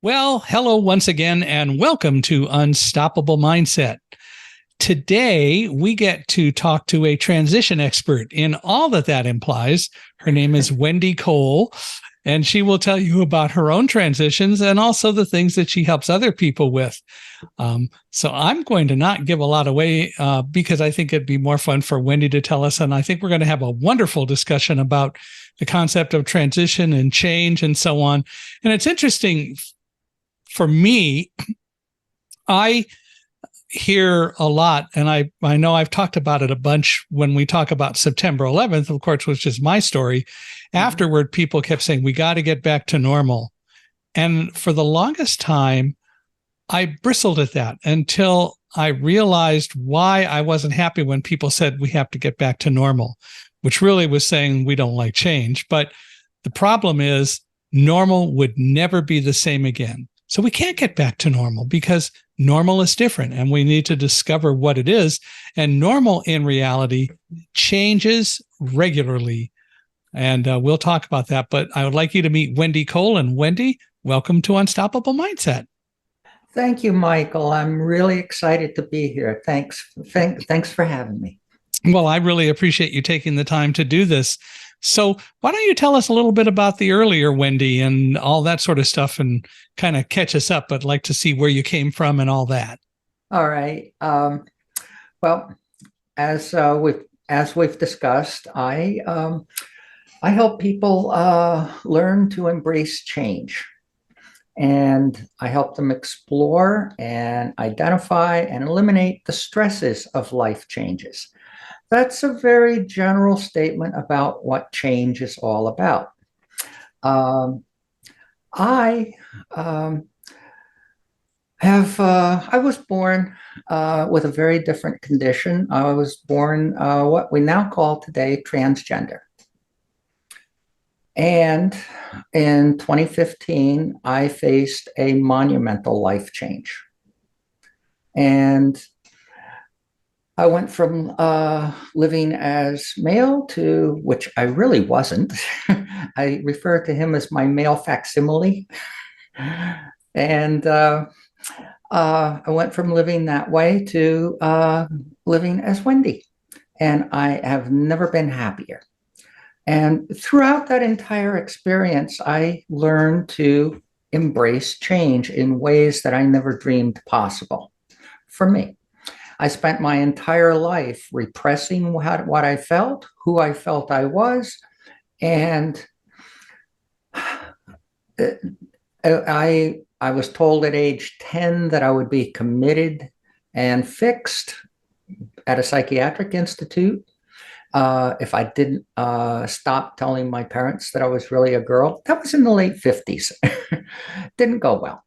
Well, hello once again, and welcome to Unstoppable Mindset. Today, we get to talk to a transition expert in all that implies. Her name is Wendy Cole, and she will tell you about her own transitions and also the things that she helps other people with. So I'm going to not give a lot away because I think it'd be more fun for Wendy to tell us. And I think we're going to have a wonderful discussion about the concept of transition and change and so on. And it's interesting for me, I hear a lot, and I know I've talked about it a bunch when we talk about September 11th, of course, which is my story. Mm-hmm. Afterward, people kept saying, we got to get back to normal. And for the longest time, I bristled at that until I realized why I wasn't happy when people said we have to get back to normal, which really was saying we don't like change. But the problem is normal would never be the same again. So we can't get back to normal because normal is different and we need to discover what it is. And normal in reality changes regularly. And we'll talk about that. But I would like you to meet Wendy Cole. And Wendy, welcome to Unstoppable Mindset. Thank you, Michael. I'm really excited to be here. Thanks for having me. Well, I really appreciate you taking the time to do this. So why don't you tell us a little bit about the earlier Wendy and all that sort of stuff and kind of catch us up. I'd like to see where you came from and all that. All right. Well, as we've discussed, I help people learn to embrace change. And I help them explore and identify and eliminate the stresses of life changes. That's a very general statement about what change is all about. I was born with a very different condition. I was born what we now call today transgender. And in 2015, I faced a monumental life change. And I went from living as male to, which I really wasn't. I refer to him as my male facsimile. And I went from living that way to living as Wendy. And I have never been happier. And throughout that entire experience, I learned to embrace change in ways that I never dreamed possible for me. I spent my entire life repressing what I felt, who I felt I was, and I was told at age 10 that I would be committed and fixed at a psychiatric institute if I didn't stop telling my parents that I was really a girl. That was in the late 50s. Didn't go well.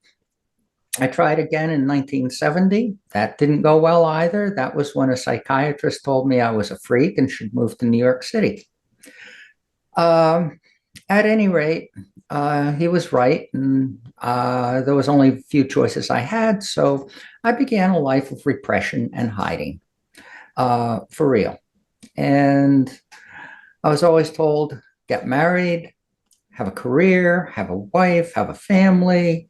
I tried again in 1970. That didn't go well either. That was when a psychiatrist told me I was a freak and should move to New York City. At any rate, he was right, and there was only a few choices I had, so I began a life of repression and hiding, for real. And I was always told, get married, have a career, have a wife, have a family,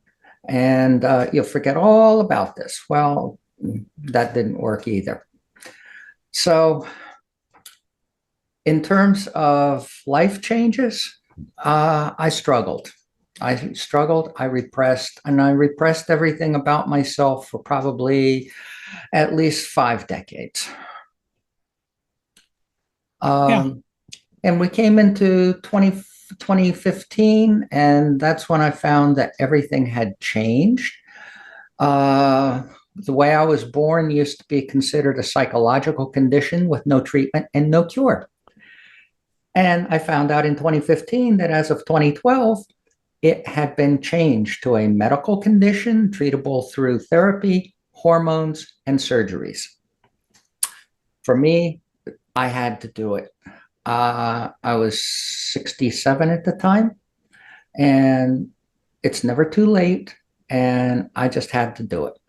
and you'll forget all about this. Well, that didn't work either. So in terms of life changes, I struggled. I repressed, and I repressed everything about myself for probably at least 5 decades. And we came into 2015, and that's when I found that everything had changed. The way I was born used to be considered a psychological condition with no treatment and no cure. And I found out in 2015 that as of 2012, it had been changed to a medical condition treatable through therapy, hormones, and surgeries. For me, I had to do it. I was 67 at the time, and it's never too late, and I just had to do it.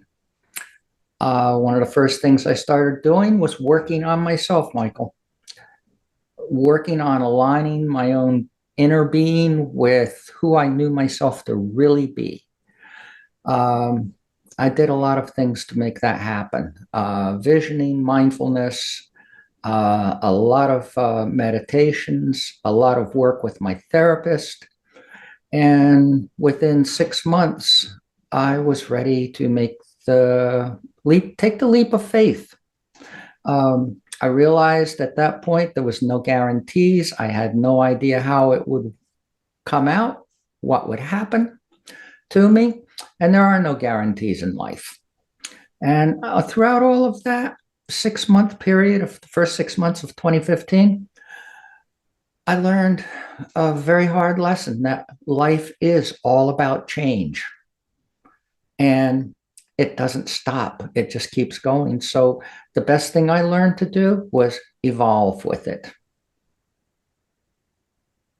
One of the first things I started doing was working on myself, Michael. Working on aligning my own inner being with who I knew myself to really be. I did a lot of things to make that happen. Visioning, mindfulness, a lot of meditations, a lot of work with my therapist. And within 6 months, I was ready to make the leap, take the leap of faith. I realized at that point there was no guarantees. I had no idea how it would come out, what would happen to me, and there are no guarantees in life. And throughout all of that 6 month period of the first 6 months of 2015, I learned a very hard lesson that life is all about change. And it doesn't stop, it just keeps going. So the best thing I learned to do was evolve with it.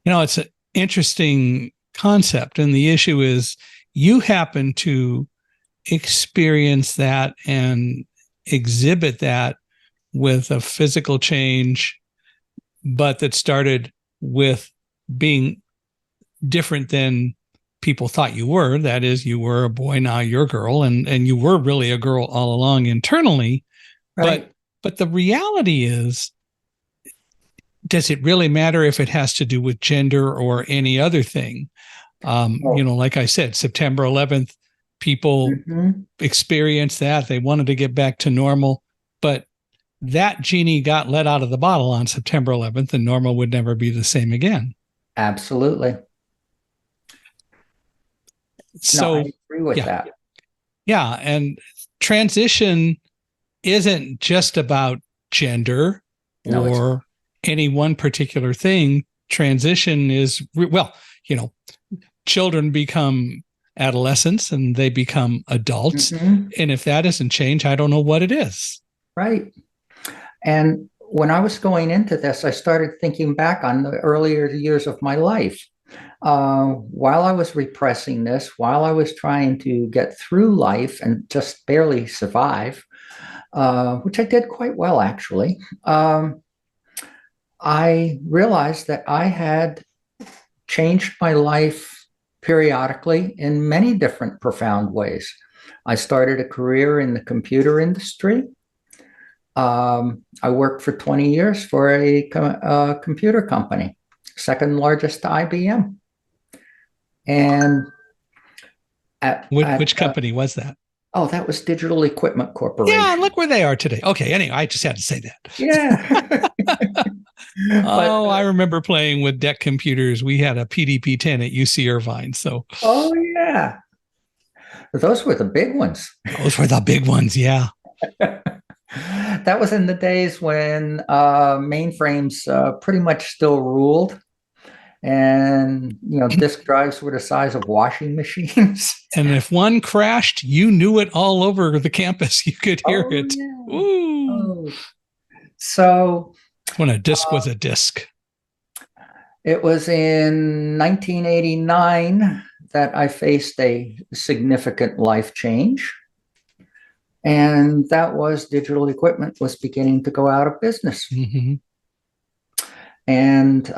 It's an interesting concept. And the issue is you happen to experience that and exhibit that with a physical change, but that started with being different than people thought you were. That is, you were a boy, now you're a girl, and you were really a girl all along internally. Right. But the reality is, does it really matter if it has to do with gender or any other thing? Like I said, September 11th, people experienced that. They wanted to get back to normal, but that genie got let out of the bottle on September 11th, and normal would never be the same again. Absolutely. So I agree with that. Yeah. And transition isn't just about gender or any one particular thing. Transition is, children become adolescents and they become adults. And if that isn't change, I don't know what it is. Right. And when I was going into this, I started thinking back on the earlier years of my life. While I was repressing this, while I was trying to get through life and just barely survive, which I did quite well, actually, I realized that I had changed my life periodically in many different profound ways. I started a career in the computer industry. I worked for 20 years for a computer company, second largest to IBM. And which company was that? Oh, that was Digital Equipment Corporation. Yeah, look where they are today. Okay, anyway, I just had to say that. Yeah. I remember playing with DEC computers. We had a PDP-10 at UC Irvine. So. Oh, yeah. Those were the big ones. Those were the big ones, yeah. That was in the days when mainframes pretty much still ruled. And, disk drives were the size of washing machines. And if one crashed, you knew it all over the campus. You could hear it. Yeah. Ooh. So when a disk was a disk. It was in 1989 that I faced a significant life change. And that was Digital Equipment was beginning to go out of business. Mm-hmm. And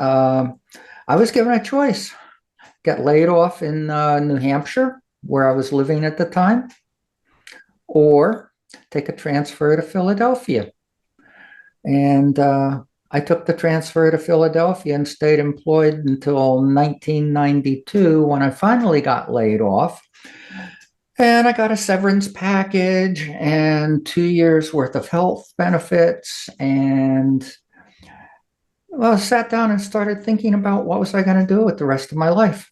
I was given a choice: get laid off in New Hampshire, where I was living at the time, or take a transfer to Philadelphia. And I took the transfer to Philadelphia and stayed employed until 1992, when I finally got laid off. And I got a severance package and 2 years worth of health benefits, and sat down and started thinking about what was I going to do with the rest of my life?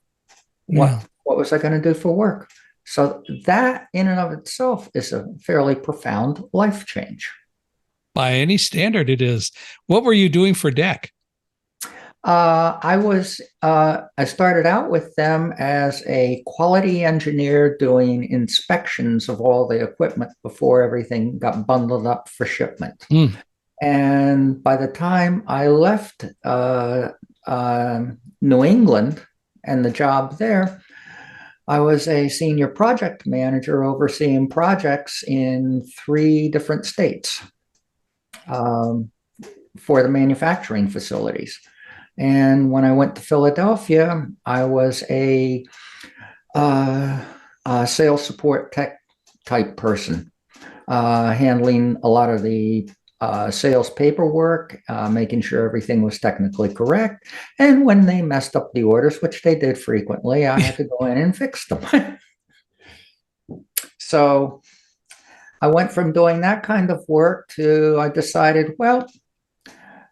Yeah. What was I going to do for work? So that in and of itself is a fairly profound life change. By any standard, it is. What were you doing for DEC? I started out with them as a quality engineer doing inspections of all the equipment before everything got bundled up for shipment. And by the time I left New England and the job there, I was a senior project manager overseeing projects in 3 different states for the manufacturing facilities. And when I went to Philadelphia, I was a sales support tech type person, handling a lot of the sales paperwork, making sure everything was technically correct. And when they messed up the orders, which they did frequently, I had to go in and fix them. So I went from doing that kind of work to I decided, well,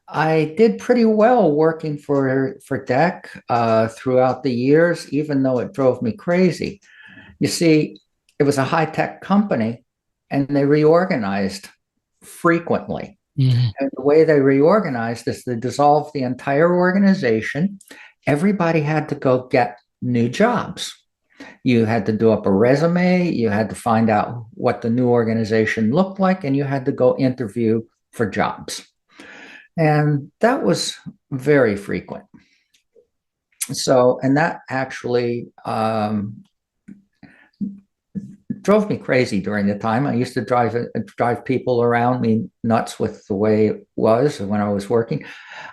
I did pretty well working for DEC throughout the years, even though it drove me crazy. You see, it was a high-tech company, and they reorganized frequently. Mm-hmm. And the way they reorganized is they dissolved the entire organization. Everybody had to go get new jobs. You had to do up a resume, you had to find out what the new organization looked like, and you had to go interview for jobs. And that was very frequent. So, and that actually drove me crazy during the time. I used to drive people around me nuts with the way it was when I was working.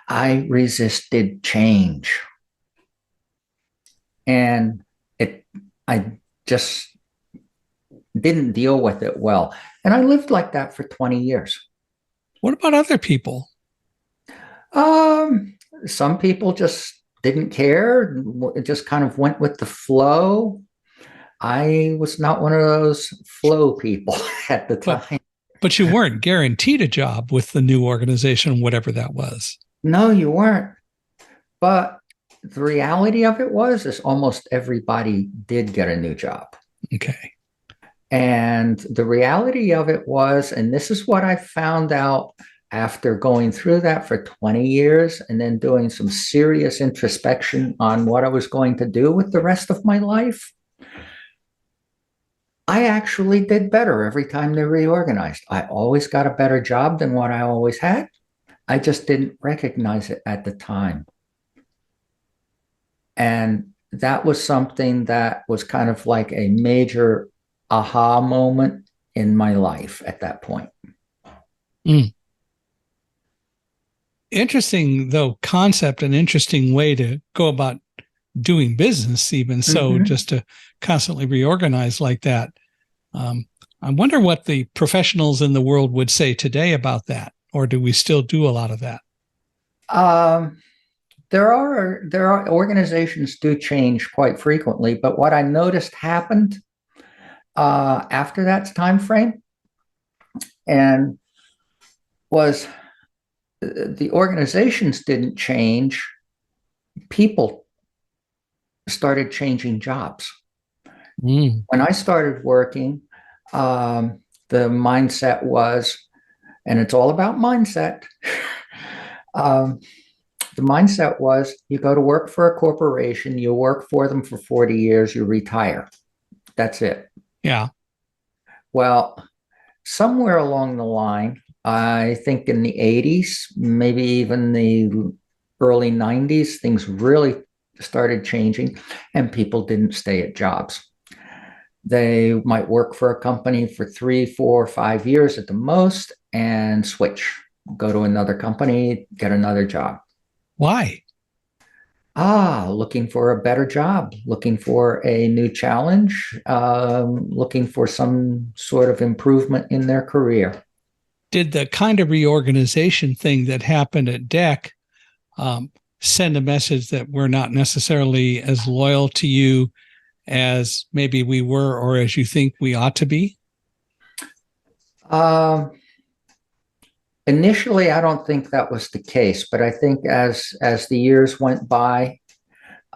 I resisted change. And I just didn't deal with it well. And I lived like that for 20 years. What about other people? Some people just didn't care. It just kind of went with the flow. I was not one of those flow people at the time. But you weren't guaranteed a job with the new organization, whatever that was. No, you weren't. But the reality of it was is almost everybody did get a new job. Okay. And the reality of it was, and this is what I found out after going through that for 20 years and then doing some serious introspection on what I was going to do with the rest of my life, I actually did better every time they reorganized. I always got a better job than what I always had. I just didn't recognize it at the time. And that was something that was kind of like a major aha moment in my life at that point. Mm. Interesting, though, concept, an interesting way to go about doing business, even so, just to constantly reorganize like that. I wonder what the professionals in the world would say today about that, or do we still do a lot of that? There are organizations do change quite frequently, but what I noticed happened after that time frame and was the organizations didn't change, people started changing jobs. When I started working, the mindset was, and it's all about mindset, the mindset was you go to work for a corporation, you work for them for 40 years, you retire. That's it. Yeah. Well, somewhere along the line, I think in the 80s, maybe even the early 90s, things really started changing and people didn't stay at jobs. They might work for a company for 3, 4, 5 years at the most and switch, go to another company, get another job. Why? Looking for a better job, looking for a new challenge, looking for some sort of improvement in their career. Did the kind of reorganization thing that happened at DEC send a message that we're not necessarily as loyal to you as maybe we were or as you think we ought to be? Initially, I don't think that was the case, but I think as the years went by,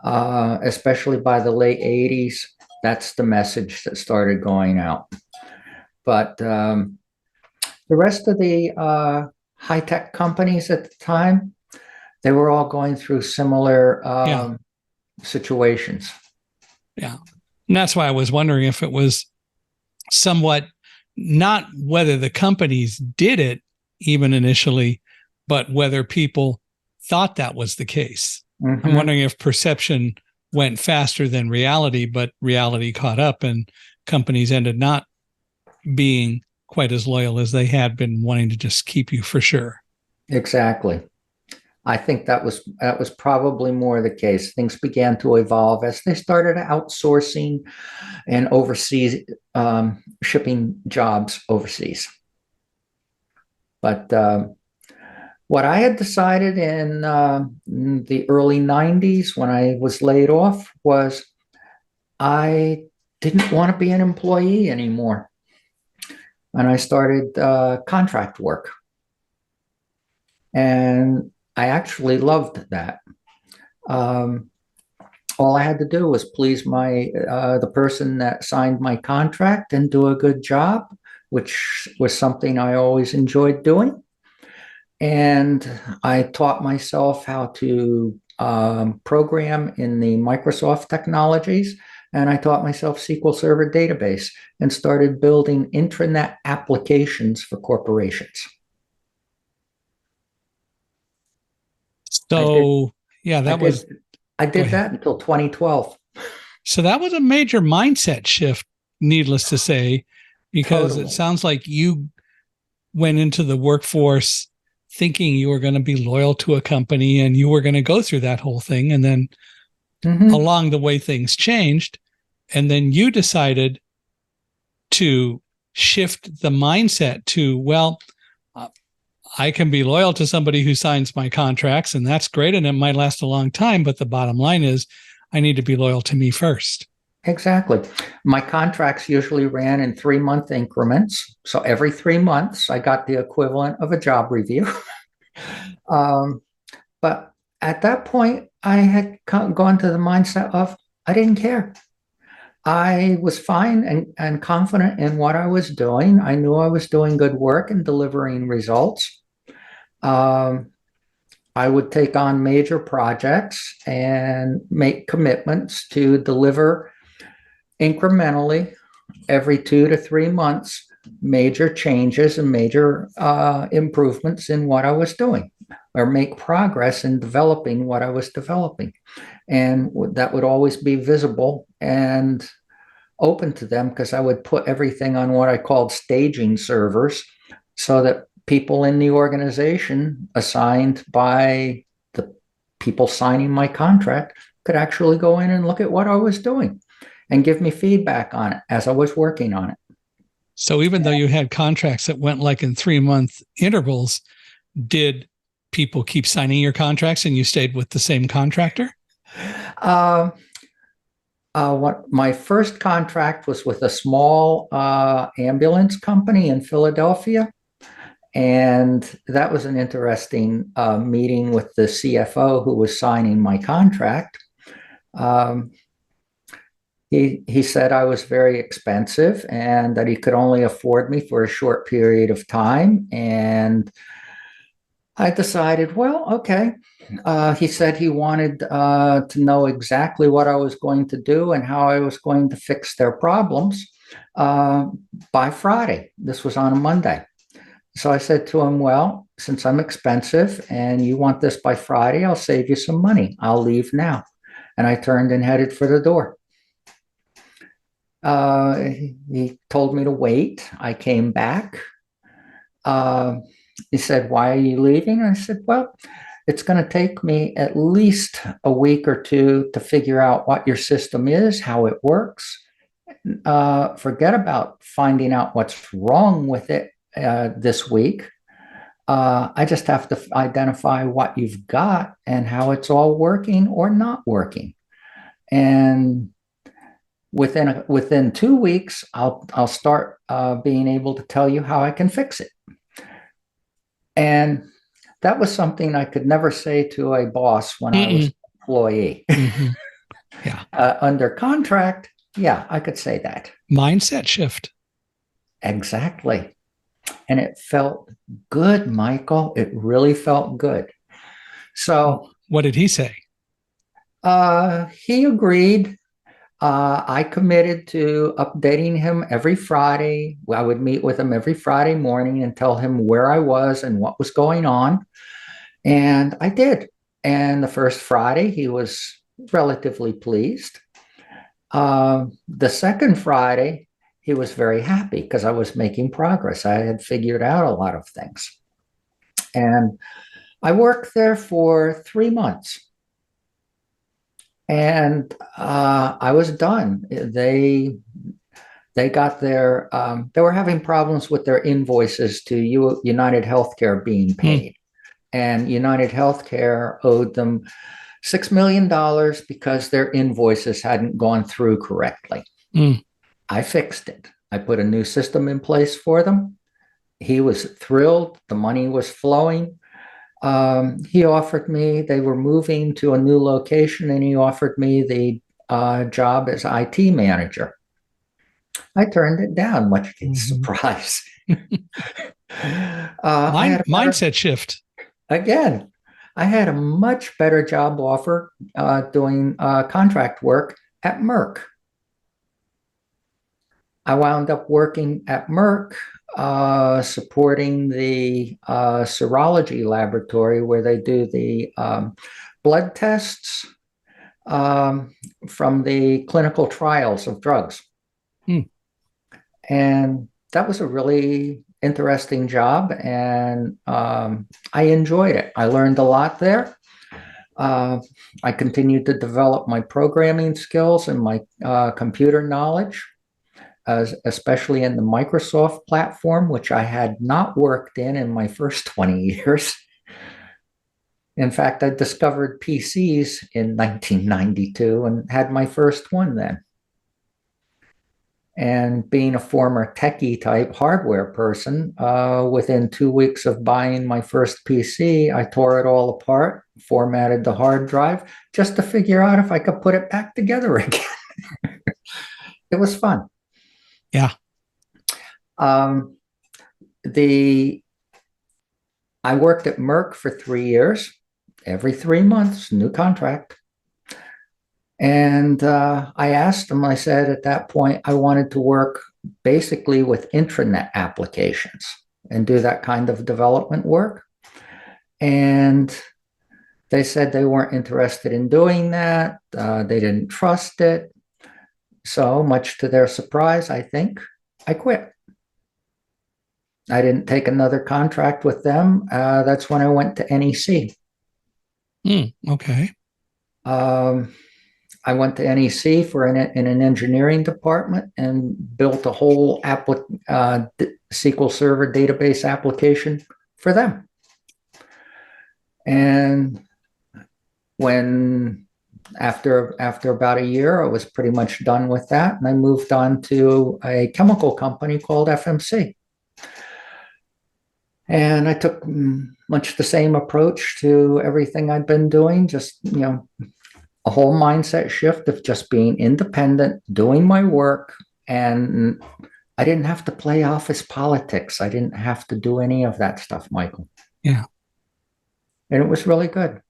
especially by the late 80s, that's the message that started going out. But the rest of the high-tech companies at the time, they were all going through similar situations. Yeah. And that's why I was wondering if it was somewhat not whether the companies did it even initially, but whether people thought that was the case. I'm wondering if perception went faster than reality, but reality caught up and companies ended not being quite as loyal as they had been wanting to just keep you for sure. Exactly. I think that was probably more the case. Things began to evolve as they started outsourcing and overseas shipping jobs overseas. But what I had decided in the early 90s when I was laid off was I didn't want to be an employee anymore. And I started contract work. And I actually loved that. All I had to do was please the person that signed my contract and do a good job, which was something I always enjoyed doing. And I taught myself how to program in the Microsoft technologies. And I taught myself SQL Server database and started building intranet applications for corporations. So, yeah, I did that until 2012. So that was a major mindset shift, needless to say, because Totally. It sounds like you went into the workforce thinking you were going to be loyal to a company and you were going to go through that whole thing. And then along the way, things changed. And then you decided to shift the mindset to, well, I can be loyal to somebody who signs my contracts, and that's great. And it might last a long time. But the bottom line is I need to be loyal to me first. Exactly. My contracts usually ran in 3-month increments. So every 3 months, I got the equivalent of a job review. But at that point, I had gone to the mindset of I didn't care. I was fine and confident in what I was doing. I knew I was doing good work and delivering results. I would take on major projects and make commitments to deliver incrementally every 2 to 3 months, major changes and major improvements in what I was doing, or make progress in developing what I was developing. And that would always be visible and open to them because I would put everything on what I called staging servers so that people in the organization assigned by the people signing my contract could actually go in and look at what I was doing and give me feedback on it as I was working on it. So even though you had contracts that went like in 3-month intervals, did people keep signing your contracts and you stayed with the same contractor? What my first contract was with a small ambulance company in Philadelphia. And that was an interesting meeting with the CFO who was signing my contract. He said I was very expensive and that he could only afford me for a short period of time. And I decided, well, okay. He said he wanted to know exactly what I was going to do and how I was going to fix their problems by Friday. This was on a Monday. So I said to him, well, since I'm expensive and you want this by Friday, I'll save you some money. I'll leave now. And I turned and headed for the door. He told me to wait. I came back. He said, why are you leaving? I said, well, it's going to take me at least a week or two to figure out what your system is, how it works. Forget about finding out what's wrong with it this week. I just have to identify what you've got and how it's all working or not working. And within 2 weeks, I'll start being able to tell you how I can fix it. And that was something I could never say to a boss when I was an employee. Yeah. Under contract, yeah, I could say that. Mindset shift. Exactly. And it felt good, Michael. It really felt good. So what did he say? He agreed. I committed to updating him every Friday. I would meet with him every Friday morning and tell him where I was and what was going on. And I did. And the first Friday, he was relatively pleased. The second Friday, he was very happy because I was making progress. I had figured out a lot of things. And I worked there for 3 months, and I was done. They got their they were having problems with their invoices to United Healthcare being paid, and United Healthcare owed them $6 million because their invoices hadn't gone through correctly. Mm. I fixed it. I put a new system in place for them. He was thrilled. The money was flowing. He offered me, they were moving to a new location, and he offered me the job as IT manager. I turned it down, much to his surprise. Mindset shift. Again, I had a much better job offer doing contract work at Merck. I wound up working at Merck, supporting the serology laboratory where they do the blood tests from the clinical trials of drugs. And that was a really interesting job, and I enjoyed it. I learned a lot there. I continued to develop my programming skills and my computer knowledge, especially in the Microsoft platform, which I had not worked in my first 20 years. In fact, I discovered PCs in 1992 and had my first one then. And being a former techie type hardware person, within 2 weeks of buying my first PC, I tore it all apart, formatted the hard drive just to figure out if I could put it back together again. It was fun. Yeah. I worked at Merck for 3 years. Every 3 months, new contract. And I asked them, I said at that point, I wanted to work basically with intranet applications and do that kind of development work. And they said they weren't interested in doing that. They didn't trust it. So much to their surprise, I think, I quit. I didn't take another contract with them. That's when I went to NEC. Okay. I went to NEC in an engineering department and built a whole SQL Server database application for them. And after about a year, I was pretty much done with that, and I moved on to a chemical company called FMC. And I took much the same approach to everything I'd been doing, just, a whole mindset shift of just being independent, doing my work, and I didn't have to play office politics. I didn't have to do any of that stuff, Michael. Yeah. And it was really good.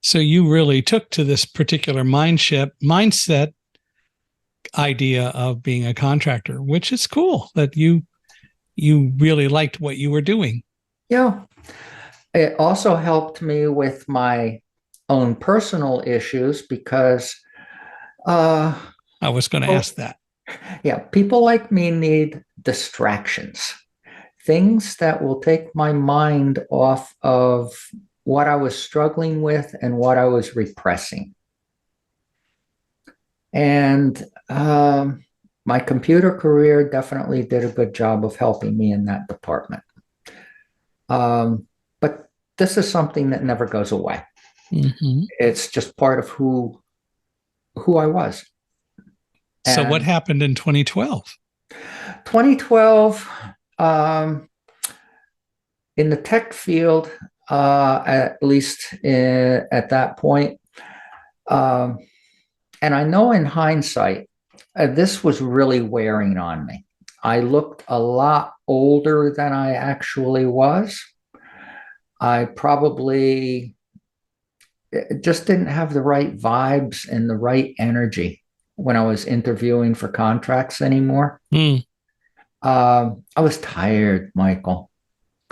So you really took to this particular mindset idea of being a contractor, which is cool that you really liked what you were doing. Yeah. It also helped me with my own personal issues because I was going to ask that. Yeah, people like me need distractions, things that will take my mind off of what I was struggling with and what I was repressing. And my computer career definitely did a good job of helping me in that department. But this is something that never goes away. It's just part of who I was. So what happened in 2012? 2012, in the tech field, at least at that point, and I know in hindsight, this was really wearing on me. I looked a lot older than I actually was. I probably just didn't have the right vibes and the right energy when I was interviewing for contracts anymore. I was tired, Michael,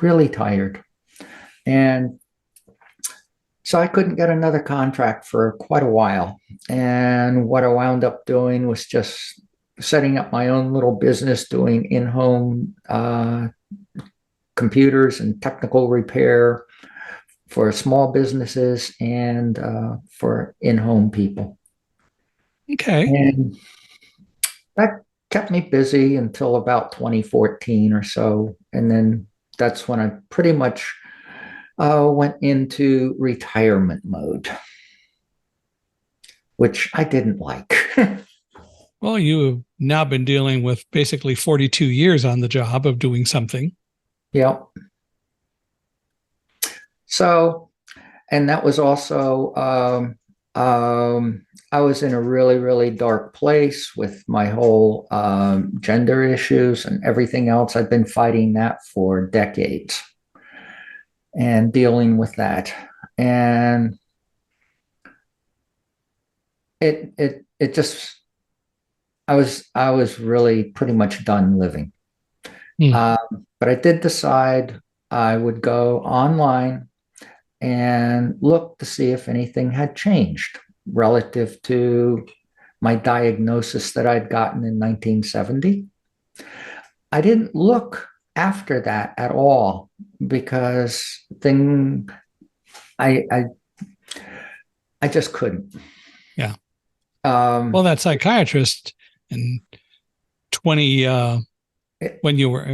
really tired. And so I couldn't get another contract for quite a while. And what I wound up doing was just setting up my own little business, doing in-home computers and technical repair for small businesses and for in-home people. Okay. And that kept me busy until about 2014 or so. And then that's when I pretty much went into retirement mode, which I didn't like. Well, you have now been dealing with basically 42 years on the job of doing something. Yep. So, and that was also, I was in a really, really dark place with my whole gender issues and everything else. I've been fighting that for decades and dealing with that. And it just, I was really pretty much done living. Hmm. But I did decide I would go online and look to see if anything had changed relative to my diagnosis that I'd gotten in 1970. I didn't look after that at all because I I, I just couldn't. Yeah. Well, Um, that psychiatrist in 20 when you were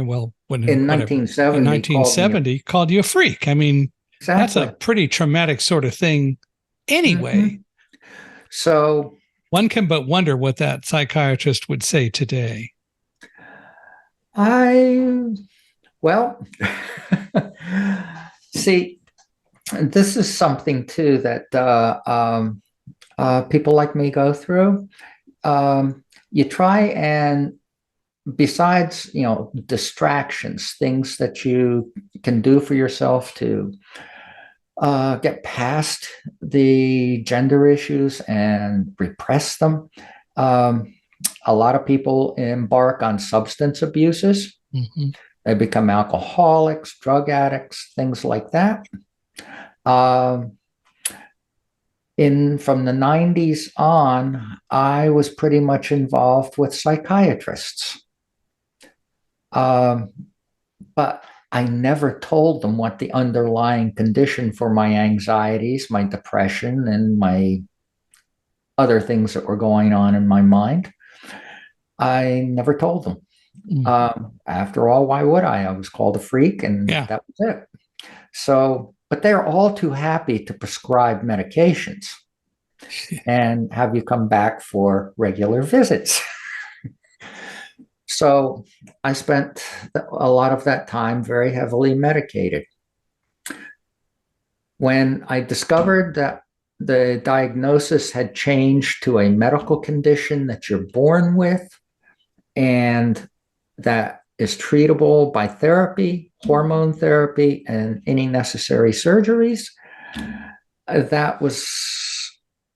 when in whatever in 1970 called me 1970 called you a freak. I mean, that's exactly. a pretty traumatic sort of thing anyway. Mhm. So One can but wonder what that psychiatrist would say today. I well see, this is something too that people like me go through. You try and besides, distractions, things that you can do for yourself to get past the gender issues and repress them. Um, a lot of people embark on substance abuses. Mm-hmm. They become alcoholics, drug addicts, things like that. Um, in from the 90s on, I was pretty much involved with psychiatrists. Um, but I never told them what the underlying condition for my anxieties, my depression, and my other things that were going on in my mind. I never told them. Mm. After all, why would I? I was called a freak, and Yeah. that was it. So, but they're all too happy to prescribe medications and have you come back for regular visits. So I spent a lot of that time very heavily medicated. When I discovered that the diagnosis had changed to a medical condition that you're born with and that is treatable by therapy, hormone therapy, and any necessary surgeries, that was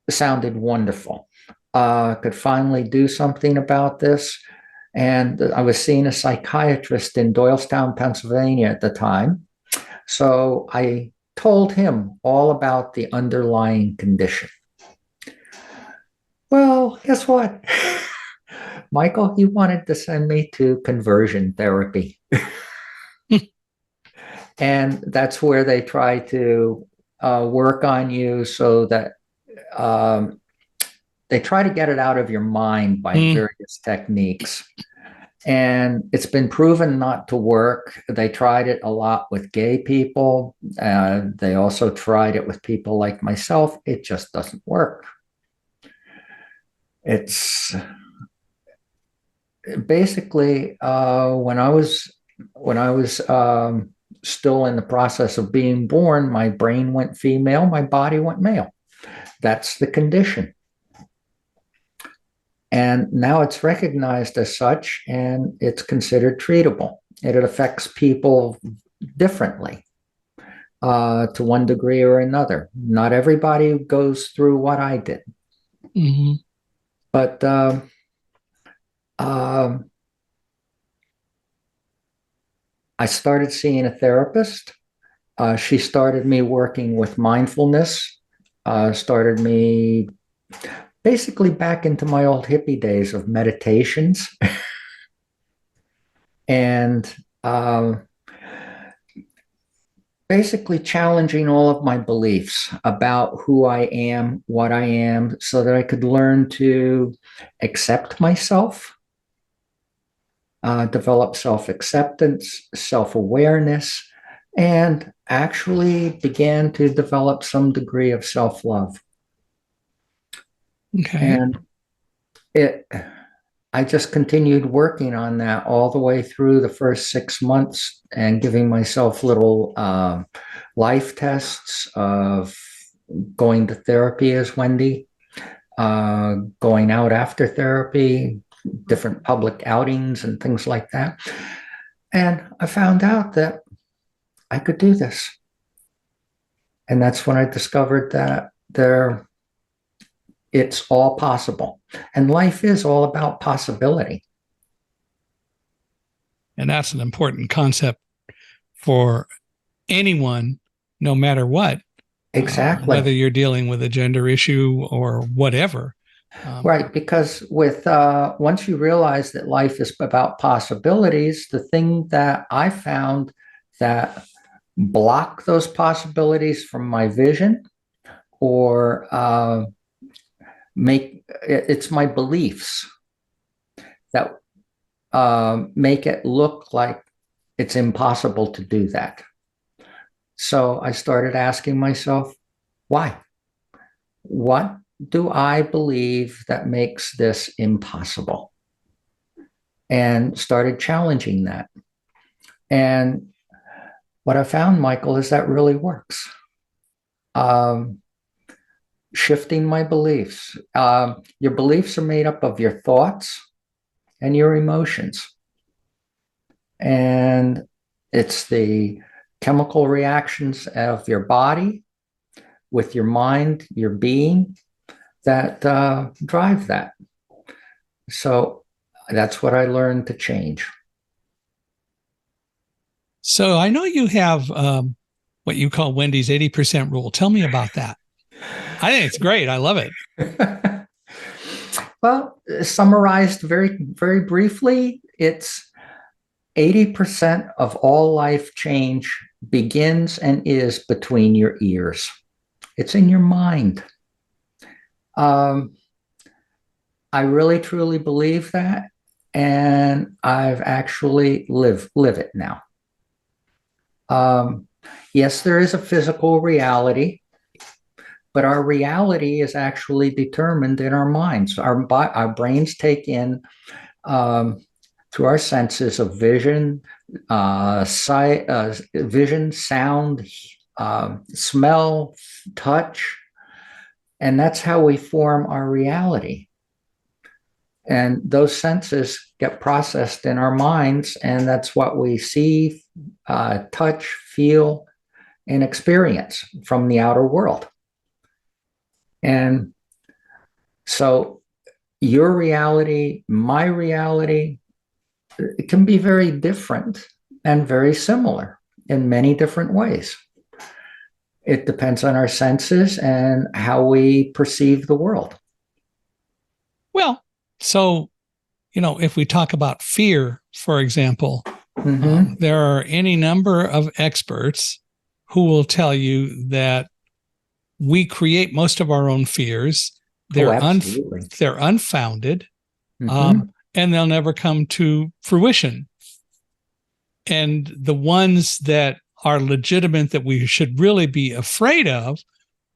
sounded wonderful. Could finally do something about this. And I was seeing a psychiatrist in Doylestown, Pennsylvania at the time. So I told him all about the underlying condition. Well, guess what? Michael, he wanted to send me to conversion therapy. And that's where they try to work on you so that um, they try to get it out of your mind by Mm. various techniques. And it's been proven not to work. They tried it a lot with gay people. They also tried it with people like myself. It just doesn't work. It's basically when I was still in the process of being born, my brain went female, my body went male. That's the condition. And now it's recognized as such and it's considered treatable. It affects people differently to one degree or another. Not everybody goes through what I did. Mm-hmm. But um, I started seeing a therapist. She started me working with mindfulness, started me basically back into my old hippie days of meditations. And basically challenging all of my beliefs about who I am, what I am, so that I could learn to accept myself, develop self acceptance, self awareness, and actually began to develop some degree of self love. Okay. And it, I just continued working on that all the way through the first 6 months and giving myself little life tests of going to therapy as Wendy, going out after therapy, different public outings and things like that. And I found out that I could do this. And that's when I discovered that it's all possible. And life is all about possibility. And that's an important concept for anyone, no matter what, Exactly. whether you're dealing with a gender issue or whatever. Right, because with once you realize that life is about possibilities, the thing that I found that block those possibilities from my vision or it's my beliefs that make it look like it's impossible to do that. So I started asking myself, why? What do I believe that makes this impossible? And started challenging that. And what I found, Michael, is that really works. Shifting my beliefs. Your beliefs are made up of your thoughts and your emotions. And it's the chemical reactions of your body with your mind, your being, that drive that. So that's what I learned to change. So I know you have what you call Wendy's 80% rule. Tell me about that. I think it's great. I love it. Well, summarized very, very briefly, it's 80% of all life change begins and is between your ears. It's in your mind. I really truly believe that, and I've actually live it now. Yes, there is a physical reality, but our reality is actually determined in our minds. Our brains take in through our senses of vision, sight, vision, sound, smell, touch, and that's how we form our reality. And those senses get processed in our minds, and that's what we see, touch, feel, and experience from the outer world. And so your reality, my reality, it can be very different and very similar in many different ways. It depends on our senses and how we perceive the world. Well, so, if we talk about fear, for example, there are any number of experts who will tell you that we create most of our own fears. They're unfounded, and they'll never come to fruition. And the ones that are legitimate that we should really be afraid of,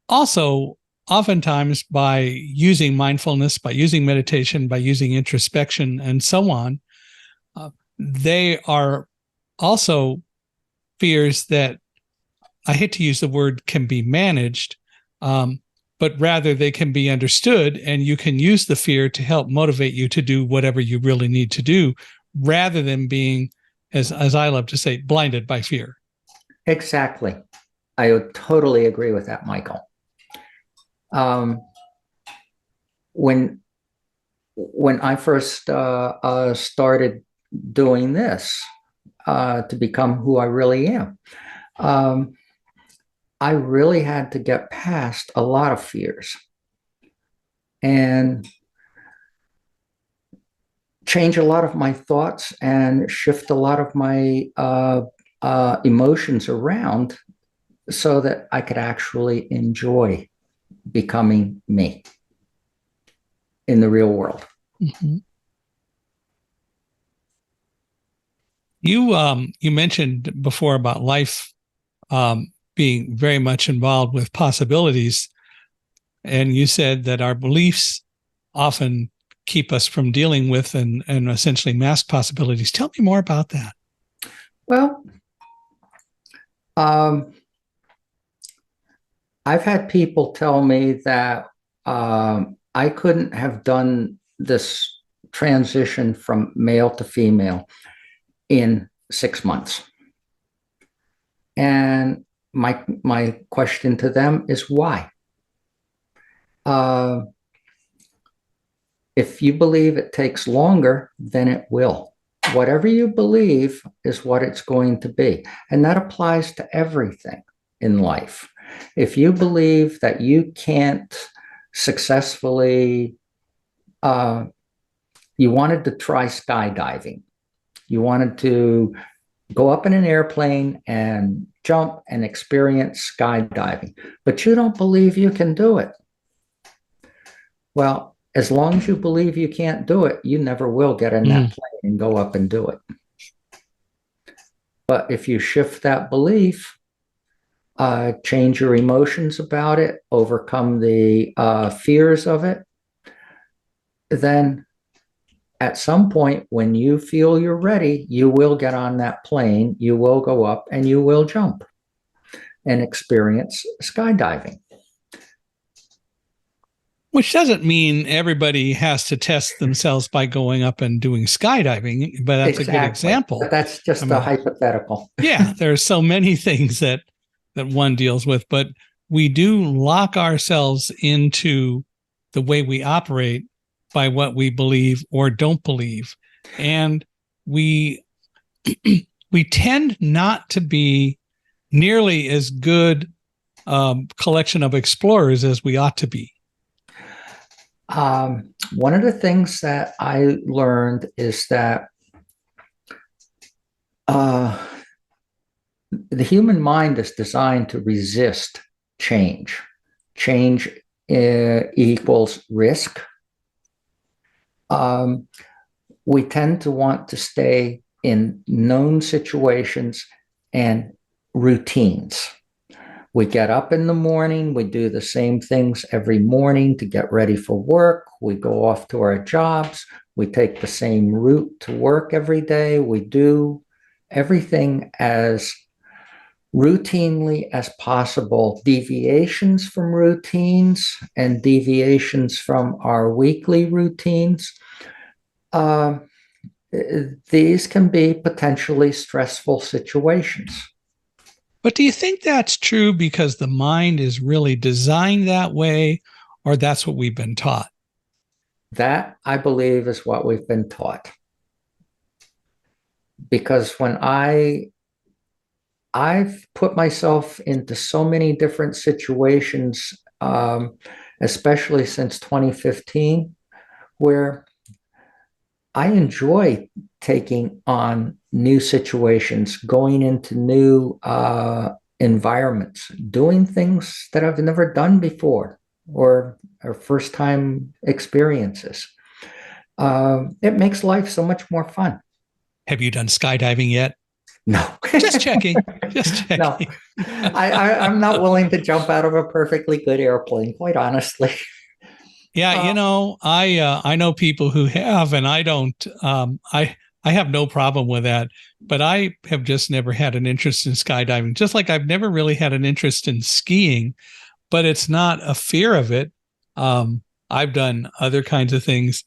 also oftentimes by using mindfulness, by using meditation, by using introspection, and so on, they are also fears that, I hate to use the word can be managed, but rather they can be understood, and you can use the fear to help motivate you to do whatever you really need to do, rather than being, as I love to say, blinded by fear. Exactly. I would totally agree with that, Michael. When I first started doing this to become who I really am, I really had to get past a lot of fears and change a lot of my thoughts and shift a lot of my emotions around so that I could actually enjoy becoming me in the real world. Mm-hmm. You mentioned before about life being very much involved with possibilities, and you said that our beliefs often keep us from dealing with and essentially mask possibilities. Tell me more about that. Well, I've had people tell me that I couldn't have done this transition from male to female in 6 months. And my question to them is why? If you believe it takes longer, then it will. Whatever you believe is what it's going to be. And that applies to everything in life. If you believe that you can't successfully, you wanted to try skydiving, you wanted to go up in an airplane and jump and experience skydiving, but you don't believe you can do it. Well, as long as you believe you can't do it, you never will get in that plane and go up and do it. But if you shift that belief, change your emotions about it, overcome the fears of it, then at some point when you feel you're ready, you will get on that plane, you will go up and you will jump and experience skydiving. Which doesn't mean everybody has to test themselves by going up and doing skydiving, but that's exactly a good example. But that's just a hypothetical. Yeah, there are so many things that one deals with, but we do lock ourselves into the way we operate by what we believe or don't believe. And we tend not to be nearly as good collection of explorers as we ought to be. One of the things that I learned is that the human mind is designed to resist change. Change equals risk. We tend to want to stay in known situations and routines. We get up in the morning, we do the same things every morning to get ready for work. We go off to our jobs. We take the same route to work every day. We do everything as routinely as possible. Deviations from routines and deviations from our weekly routines, these can be potentially stressful situations. But do you think that's true because the mind is really designed that way, or that's what we've been taught? That, I believe, is what we've been taught. Because when I've put myself into so many different situations, especially since 2015, where I enjoy taking on new situations, going into new environments, doing things that I've never done before or first time experiences. It makes life so much more fun. Have you done skydiving yet? No. Just checking. Just checking. No. I'm not willing to jump out of a perfectly good airplane, quite honestly. Yeah, I know people who have, and I don't. I have no problem with that, but I have just never had an interest in skydiving. Just like I've never really had an interest in skiing, but it's not a fear of it. I've done other kinds of things,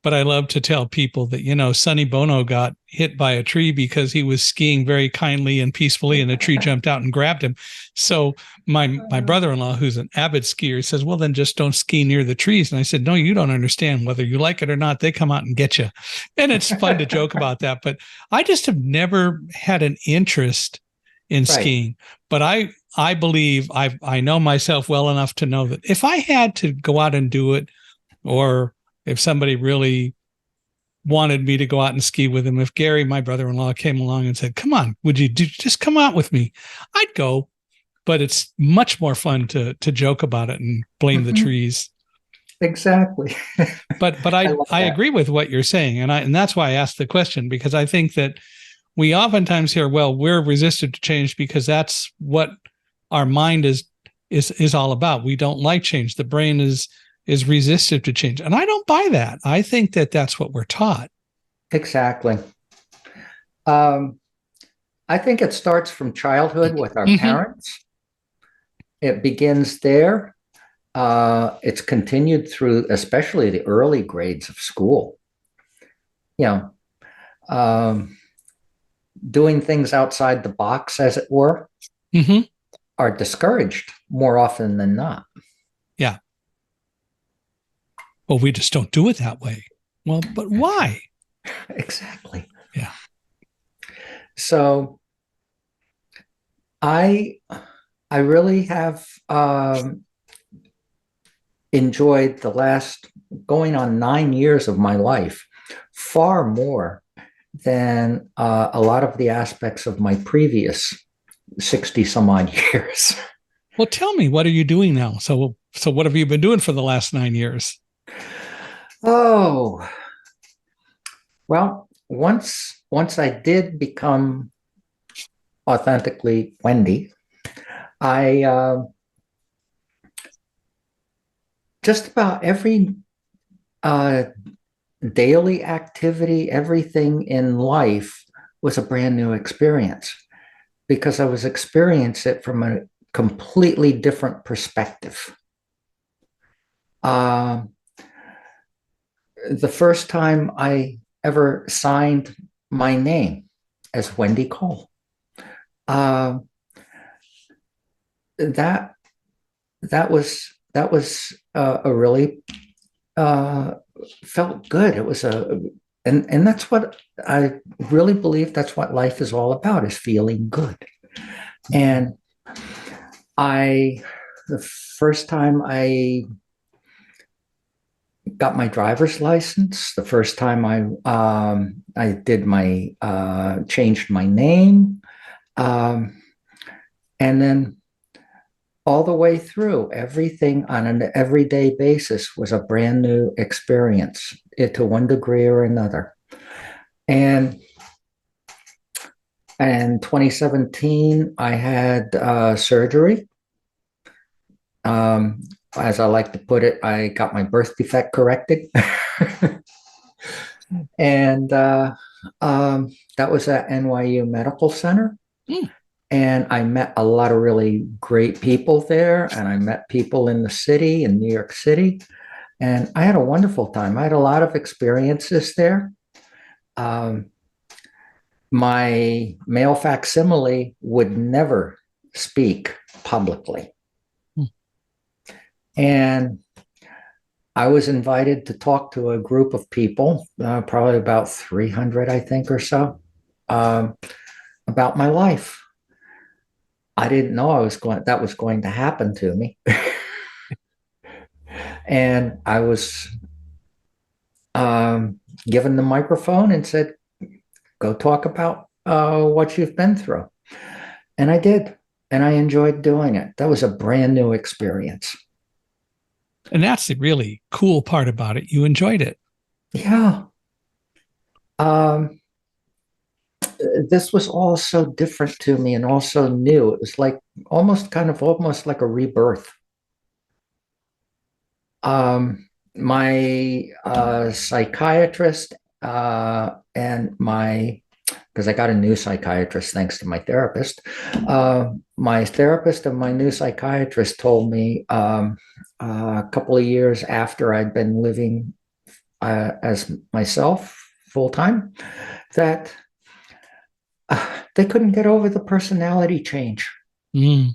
but I love to tell people that, Sonny Bono got hit by a tree because he was skiing very kindly and peacefully, and a tree jumped out and grabbed him. So my brother-in-law, who's an avid skier, says, well, then just don't ski near the trees. And I said, no, you don't understand. Whether you like it or not, they come out and get you. And it's fun to joke about that. But I just have never had an interest in skiing. But I believe I know myself well enough to know that if I had to go out and do it, or if somebody really wanted me to go out and ski with him, if Gary, my brother-in-law, came along and said, come on, would you just come out with me? I'd go. but it's much more fun to joke about it and blame the trees. Exactly. But I agree with what you're saying, and that's why I asked the question, because I think that we oftentimes hear, well, we're resistant to change because that's what our mind is all about. We don't like change. The brain is resistive to change, and I don't buy that. I think that that's what we're taught. Exactly. I think it starts from childhood with our parents. It begins there. It's continued through, especially the early grades of school. You know, doing things outside the box, as it were, are discouraged more often than not. Yeah. Well, we just don't do it that way. Well, but why? Exactly. Yeah. So I really have enjoyed the last going on 9 years of my life far more than a lot of the aspects of my previous 60 some odd years. Well, tell me, what are you doing now? So what have you been doing for the last 9 years? Oh, well, once I did become authentically Wendy, I just about every daily activity, everything in life was a brand new experience because I was experiencing it from a completely different perspective. The first time I ever signed my name as Wendy Cole, that was a really felt good. It was and that's what I really believe. That's what life is all about: is feeling good. And the first time I got my driver's license, the first time I did my changed my name, and then all the way through, everything on an everyday basis was a brand new experience, to one degree or another. And in 2017, I had surgery. As I like to put it, I got my birth defect corrected. And that was at NYU Medical Center. And I met a lot of really great people there. And I met people in the city, in New York City. And I had a wonderful time. I had a lot of experiences there. My male facsimile would never speak publicly. And I was invited to talk to a group of people, probably about 300, I think, or so, about my life. I didn't know that was going to happen to me. And I was given the microphone and said, go talk about what you've been through. And I did. And I enjoyed doing it. That was a brand new experience. And that's the really cool part about it. You enjoyed it. Yeah. This was all so different to me and also new. It was like almost like a rebirth. My psychiatrist and because I got a new psychiatrist thanks to my therapist. My therapist and my new psychiatrist told me a couple of years after I'd been living as myself full time that they couldn't get over the personality change. They'd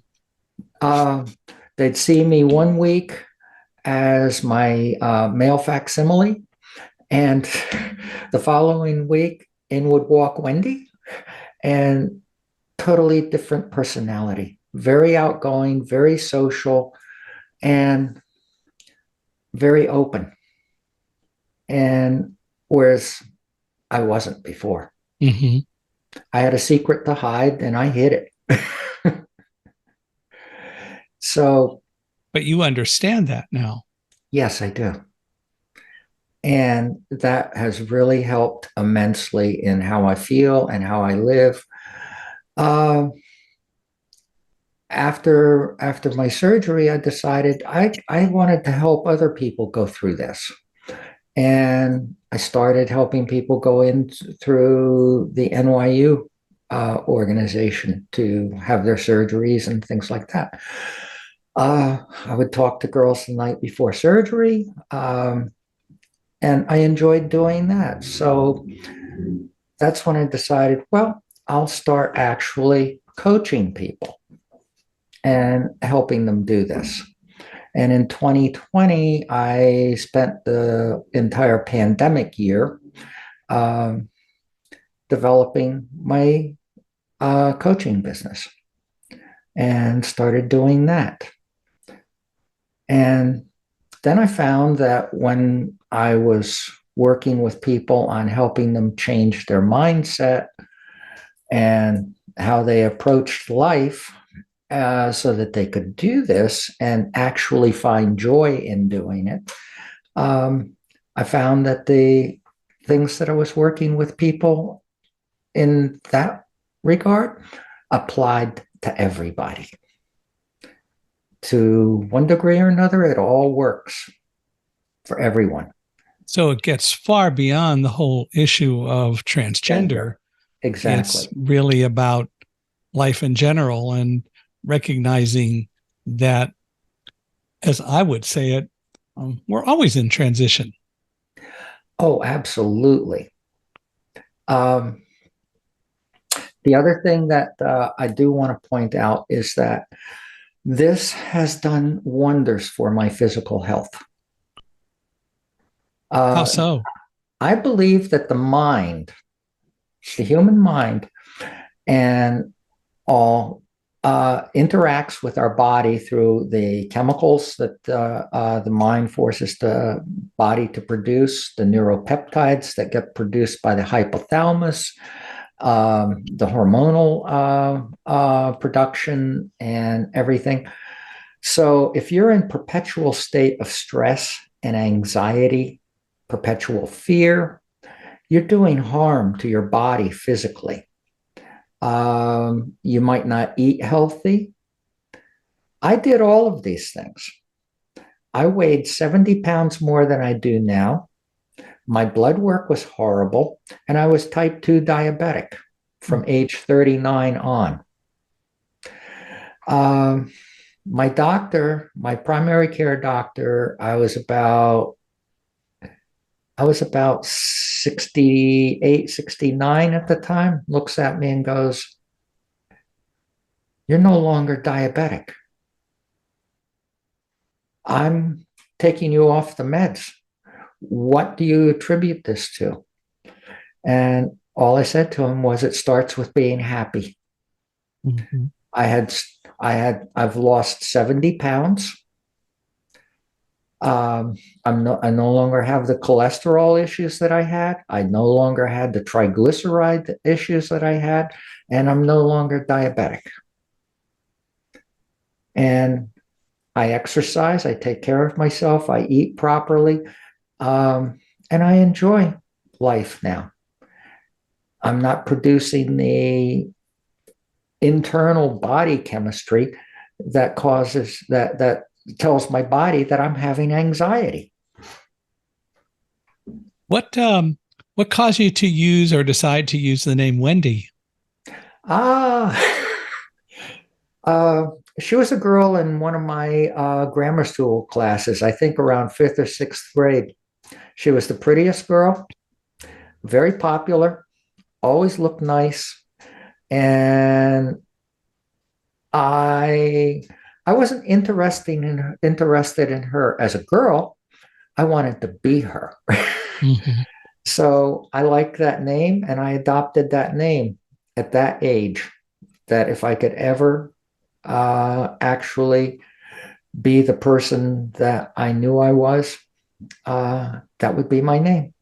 see me one week as my male facsimile, and the following week in would walk Wendy, and totally different personality, very outgoing, very social, and very open. And whereas I wasn't before. I had a secret to hide and I hid it. So, But you understand that now. yes, I do. And that has really helped immensely in how I feel and how I live. Um, after my surgery, I decided I wanted to help other people go through this. And I started helping people go in through the NYU organization to have their surgeries and things like that. I would talk to girls the night before surgery, and I enjoyed doing that. So that's when I decided, well, I'll start actually coaching people and helping them do this. And in 2020, I spent the entire pandemic year um, developing my coaching business and started doing that. And then I found that when I was working with people on helping them change their mindset and how they approached life, so that they could do this and actually find joy in doing it, I found that the things that I was working with people in that regard applied to everybody. To one degree or another, it all works for everyone. So it gets far beyond the whole issue of transgender. Exactly. It's really about life in general and recognizing that, as I would say it, we're always in transition. Oh, absolutely. Um, the other thing that I do want to point out is that this has done wonders for my physical health. How so? I believe that the mind, the human mind, and all interacts with our body through the chemicals that the mind forces the body to produce, the neuropeptides that get produced by the hypothalamus, the hormonal production, and everything. So if you're in perpetual state of stress and anxiety, perpetual fear, you're doing harm to your body physically. You might not eat healthy. I did all of these things. I weighed 70 pounds more than I do now. My blood work was horrible, and I was type 2 diabetic from age 39 on. My doctor, my primary care doctor, I was about 68, 69 at the time, looks at me and goes, "You're no longer diabetic. I'm taking you off the meds. What do you attribute this to?" And all I said to him was, "It starts with being happy." Mm-hmm. I've lost 70 pounds. I no longer have the cholesterol issues that I had. I no longer had the triglyceride issues that I had, and I'm no longer diabetic. And I exercise, I take care of myself, I eat properly, and I enjoy life now. I'm not producing the internal body chemistry that causes that tells my body that I'm having anxiety. What caused you to use or decide to use the name Wendy? Ah, she was a girl in one of my grammar school classes, I think around fifth or sixth grade. She was the prettiest girl, very popular, always looked nice, and I I wasn't interested in her as a girl. I wanted to be her. Mm-hmm. So I liked that name and I adopted that name at that age, that if I could ever actually be the person that I knew I was, that would be my name.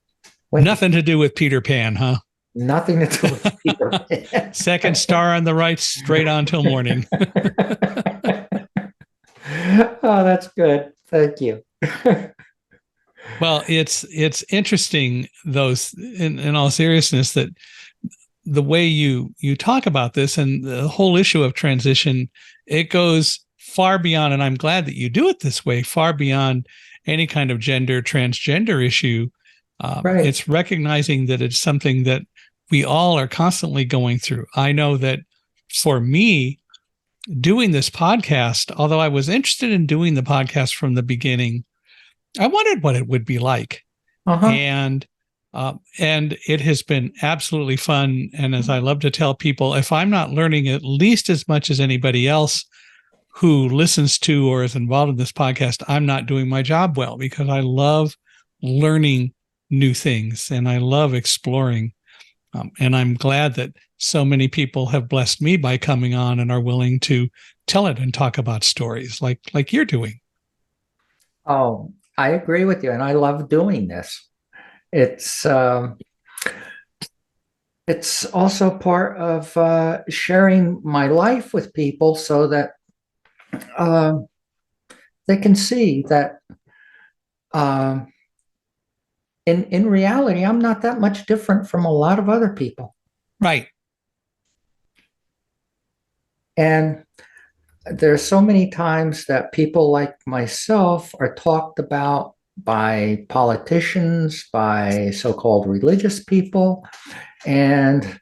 Wendy. Nothing to do with Peter Pan, huh? Nothing to do with Peter Pan. Second star on the right, straight on till morning. Oh, that's good. Thank you. Well, it's interesting, those, in all seriousness, that the way you talk about this and the whole issue of transition, it goes far beyond, and I'm glad that you do it this way, far beyond any kind of gender transgender issue. Right. It's recognizing that it's something that we all are constantly going through. I know that for me, doing this podcast, although I was interested in doing the podcast from the beginning, I wondered what it would be like. Uh-huh. And it has been absolutely fun. And as I love to tell people, if I'm not learning at least as much as anybody else who listens to or is involved in this podcast, I'm not doing my job well, because I love learning new things and I love exploring. And I'm glad that so many people have blessed me by coming on and are willing to tell it and talk about stories like you're doing. Oh, I agree with you, and I love doing this. It's it's also part of sharing my life with people so that uh, they can see that uh, in reality, I'm not that much different from a lot of other people. Right. And there's so many times that people like myself are talked about by politicians, by so-called religious people, and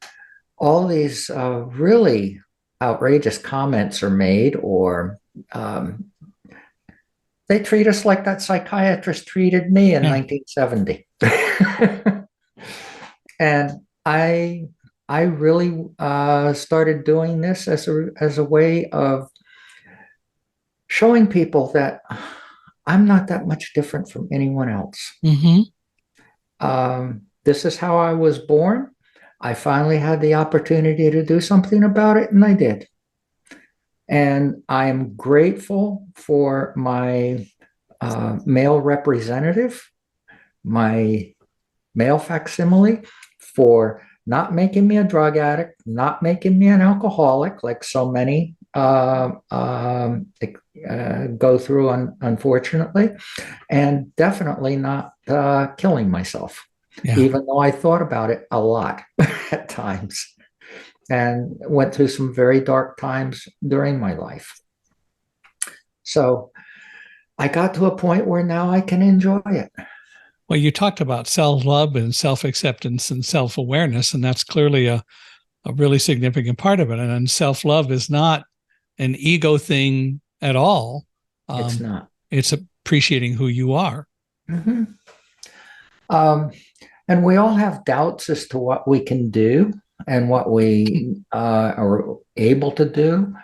all these really outrageous comments are made, or um, they treat us like that psychiatrist treated me in Yeah. 1970. And I really started doing this as a way of showing people that I'm not that much different from anyone else. Mm-hmm. This is how I was born. I finally had the opportunity to do something about it, and I did. And I am grateful for my male representative, my male facsimile, for not making me a drug addict, not making me an alcoholic, like so many go through, unfortunately, and definitely not killing myself, Yeah. even though I thought about it a lot at times and went through some very dark times during my life. So I got to a point where now I can enjoy it. Well, you talked about self-love and self-acceptance and self-awareness, and that's clearly a really significant part of it. And self-love is not an ego thing at all. It's not. It's appreciating who you are. Mm-hmm. And we all have doubts as to what we can do and what we are able to do.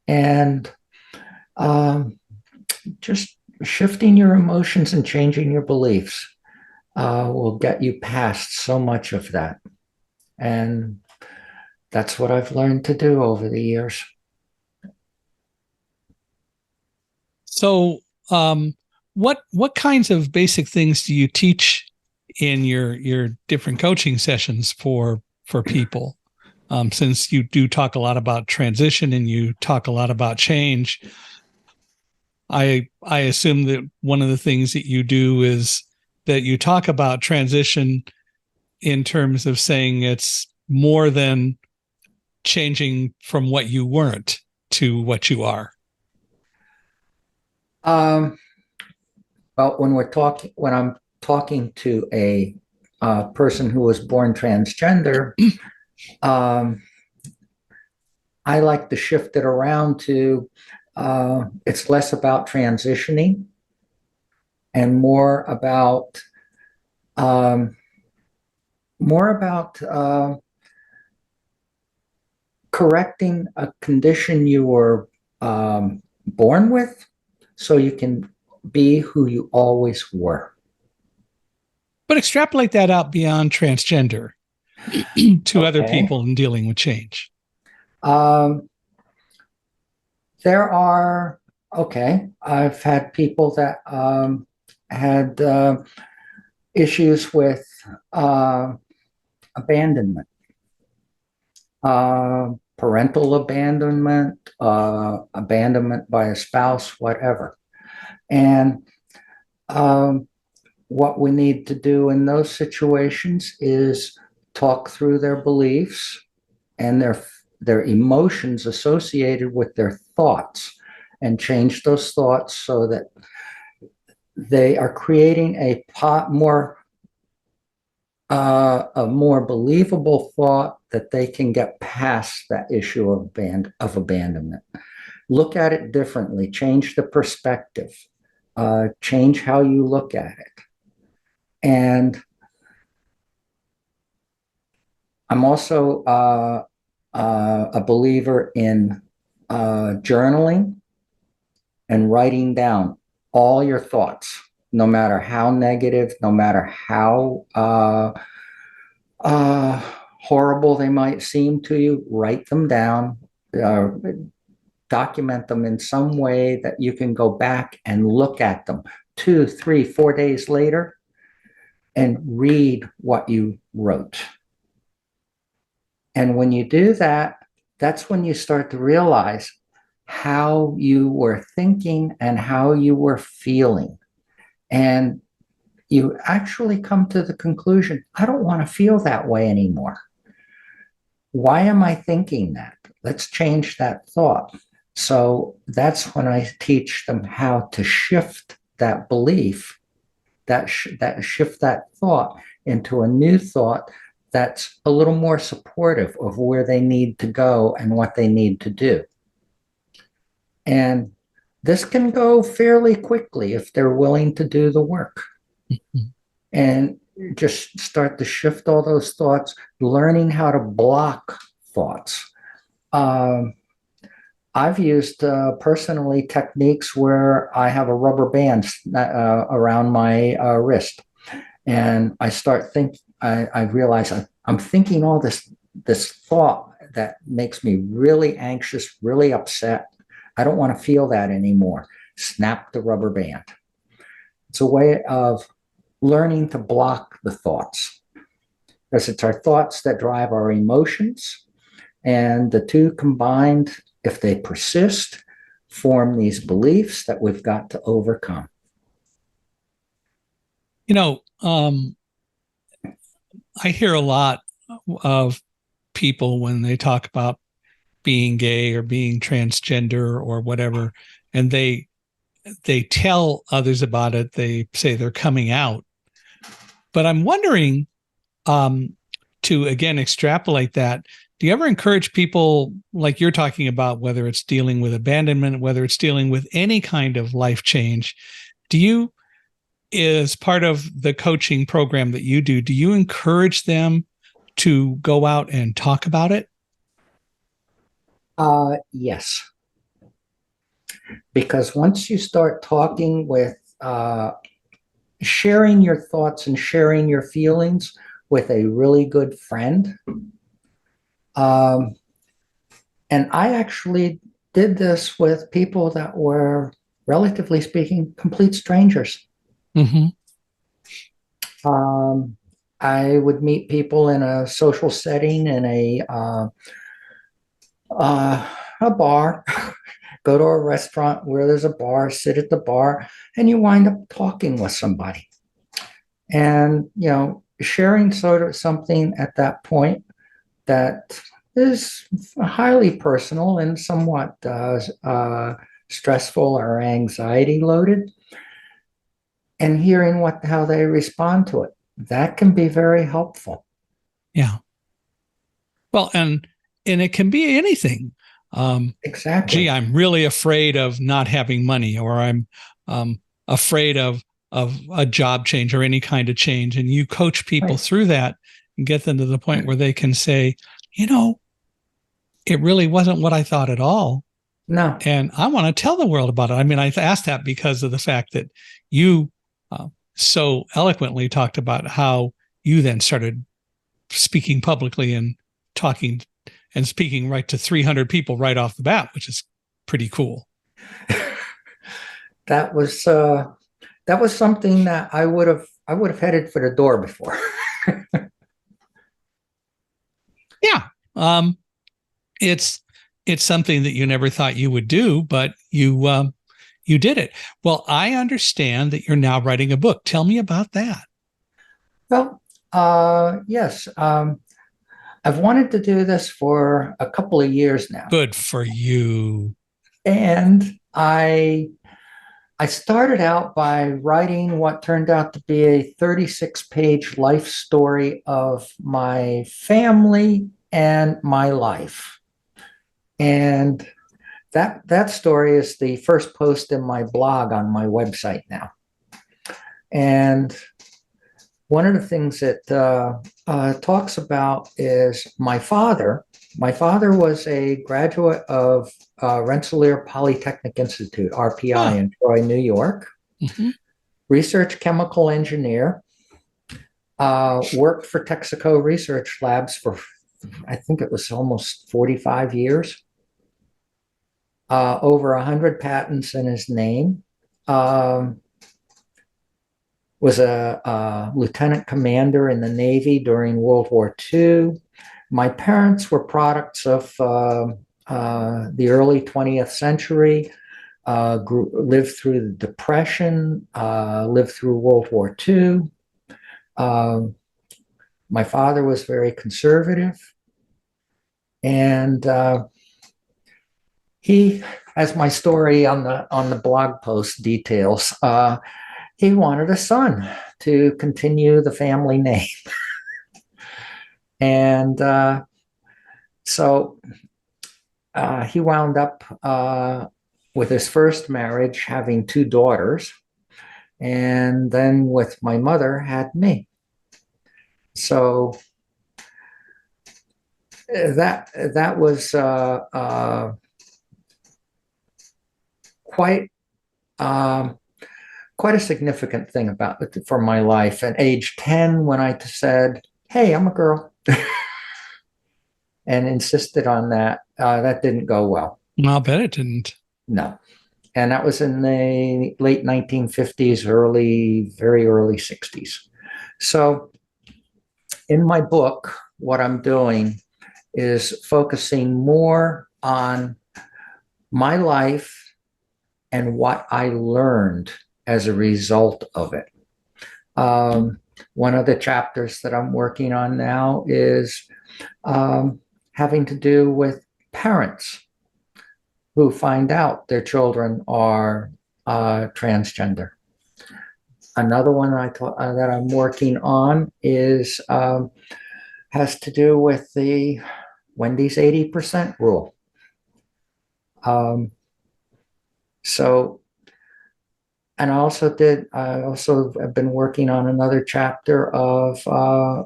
And just shifting your emotions and changing your beliefs will get you past so much of that. And that's what I've learned to do over the years. So, what kinds of basic things do you teach in your different coaching sessions for people? Since you do talk a lot about transition and you talk a lot about change, I assume that one of the things that you do is that you talk about transition in terms of saying it's more than changing from what you weren't to what you are. Um, well, when I'm talking to a person who was born transgender, I like to shift it around to it's less about transitioning and more about correcting a condition you were born with, so you can be who you always were. But extrapolate that out beyond transgender to other people in dealing with change. There are, I've had people that had issues with abandonment, parental abandonment, abandonment by a spouse, whatever. And what we need to do in those situations is talk through their beliefs and their emotions associated with their thoughts, and change those thoughts so that they are creating a more believable thought that they can get past that issue of abandonment. Look at it differently, change the perspective, change how you look at it. And I'm also a believer in journaling and writing down all your thoughts, no matter how negative, no matter how horrible they might seem to you. Write them down, document them in some way that you can go back and look at them 2, 3, 4 days later and read what you wrote. And when you do that, that's when you start to realize how you were thinking and how you were feeling. And you actually come to the conclusion, I don't want to feel that way anymore. Why am I thinking that? Let's change that thought. So that's when I teach them how to shift that belief, shift that thought into a new thought that's a little more supportive of where they need to go and what they need to do. And this can go fairly quickly if they're willing to do the work. Mm-hmm. And just start to shift all those thoughts, learning how to block thoughts. I've used personally techniques where I have a rubber band around my wrist, and I start thinking. I realize I'm thinking all this thought that makes me really anxious, really upset. I don't want to feel that anymore. Snap the rubber band. It's a way of learning to block the thoughts, because it's our thoughts that drive our emotions, and the two combined, if they persist, form these beliefs that we've got to overcome. You know, I hear a lot of people when they talk about being gay or being transgender or whatever, and they tell others about it. They say they're coming out. But I'm wondering, to again extrapolate that, do you ever encourage people, like you're talking about, whether it's dealing with abandonment, whether it's dealing with any kind of life change, do you, as part of the coaching program that you do you encourage them to go out and talk about it? Yes. Because once you start talking with, sharing your thoughts and sharing your feelings with a really good friend, and I actually did this with people that were, relatively speaking, complete strangers. Mm-hmm. I would meet people in a social setting, in a bar, go to a restaurant where there's a bar, sit at the bar, and you wind up talking with somebody. And, sharing sort of something at that point that is highly personal and somewhat stressful or anxiety loaded, and hearing how they respond to it, that can be very helpful. Yeah. Well, and it can be anything. Exactly. Gee, I'm really afraid of not having money, or I'm afraid of a job change or any kind of change. And you coach people right through that and get them to the point where they can say, it really wasn't what I thought at all. No. And I want to tell the world about it. I mean, I asked that because of the fact that you so eloquently talked about how you then started speaking publicly and talking and speaking right to 300 people right off the bat, which is pretty cool. That was something that I would have headed for the door before. Yeah. It's something that you never thought you would do, but you You did it. Well, I understand that you're now writing a book. Tell me about that. Well, yes. I've wanted to do this for a couple of years now. Good for you. And I started out by writing what turned out to be a 36-page life story of my family and my life. And that story is the first post in my blog on my website now. And one of the things that talks about is my father. My father was a graduate of Rensselaer Polytechnic Institute, RPI, in Troy, New York. Mm-hmm. Research chemical engineer. Worked for Texaco Research Labs for, I think it was almost 45 years. Over 100 patents in his name. Was a lieutenant commander in the Navy during World War II. My parents were products of the early 20th century, lived through the Depression, lived through World War II. My father was very conservative. And he, as my story on the blog post details, he wanted a son to continue the family name. And so he wound up with his first marriage having 2 daughters, and then with my mother had me. So that was quite a significant thing about it for my life. At age 10, when I said, "Hey, I'm a girl," and insisted on that, that didn't go well. I'll bet it didn't. No. And that was in the late 1950s, very early 60s. So in my book, what I'm doing is focusing more on my life and what I learned as a result of it. One of the chapters that I'm working on now is having to do with parents who find out their children are transgender. Another one that I'm working on is has to do with the Wendy's 80% rule. And I also have been working on another chapter of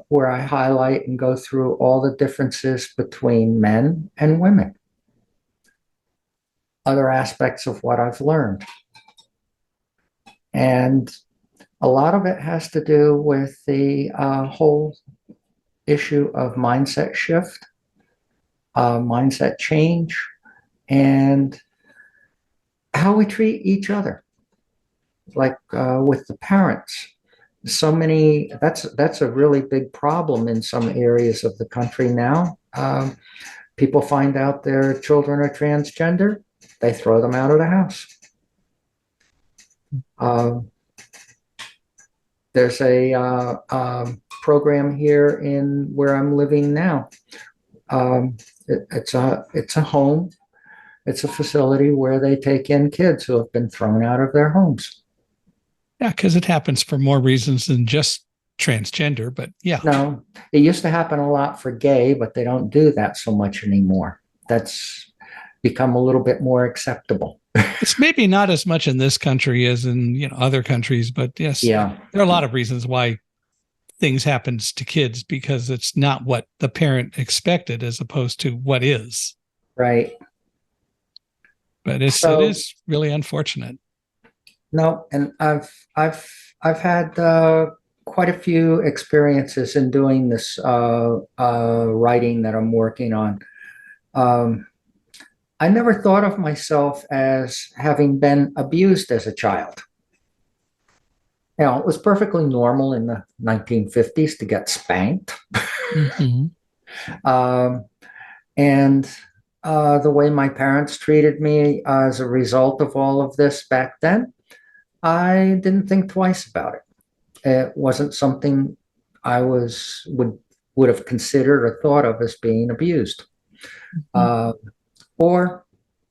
where I highlight and go through all the differences between men and women. Other aspects of what I've learned. And a lot of it has to do with the whole issue of mindset shift, mindset change, and how we treat each other. Like with the parents, that's a really big problem in some areas of the country now. People find out their children are transgender, they throw them out of the house. There's a program here in where I'm living now. It's a home. It's a facility where they take in kids who have been thrown out of their homes. Yeah, because it happens for more reasons than just transgender, but yeah. No, it used to happen a lot for gay, but they don't do that so much anymore. That's become a little bit more acceptable. It's maybe not as much in this country as in other countries, but yes, yeah, there are a lot of reasons why things happens to kids, because it's not what the parent expected as opposed to what is. Right. But it is really unfortunate. No, and I've had quite a few experiences in doing this writing that I'm working on. I never thought of myself as having been abused as a child. It was perfectly normal in the 1950s to get spanked. Mm-hmm. And the way my parents treated me as a result of all of this back then, I didn't think twice about it. It wasn't something I would have considered or thought of as being abused, uh, or